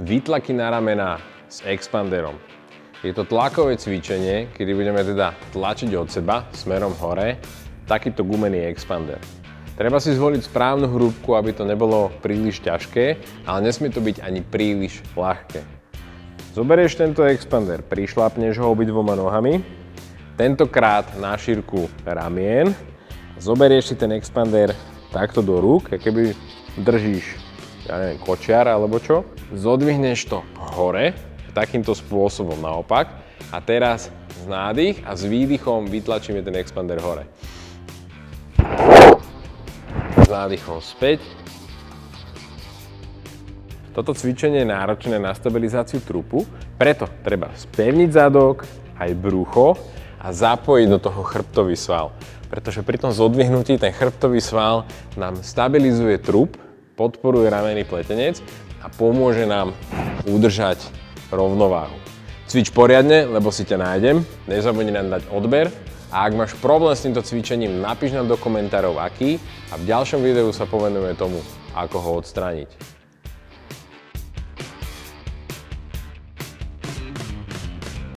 výtlaky na ramená s expanderom. Je to tlakové cvičenie, kedy budeme teda tlačiť od seba smerom hore takýto gumený expander. Treba si zvoliť správnu hrúbku, aby to nebolo príliš ťažké, ale nesmie to byť ani príliš ľahké. Zoberieš tento expander, prišlapneš ho obidvoma nohami, tentokrát na šírku ramien, zoberieš si ten expander takto do rúk, keby držíš, ja neviem, kočiar alebo čo, zodvihneš to hore, takýmto spôsobom naopak a teraz z nádych a s výdychom vytlačíme ten expander hore. S nádychom späť. Toto cvičenie je náročné na stabilizáciu trupu, preto treba spevniť zadok, aj brucho a zapojiť do toho chrbtový sval. Pretože pri tom zodvihnutí ten chrbtový sval nám stabilizuje trup, podporuje ramenný pletenec a pomôže nám udržať rovnováhu. Cvič poriadne, lebo si ťa nájdem, nezabudni nám dať odber a ak máš problém s týmto cvičením, napíš nám do komentárov aký a v ďalšom videu sa povenujeme tomu, ako ho odstrániť.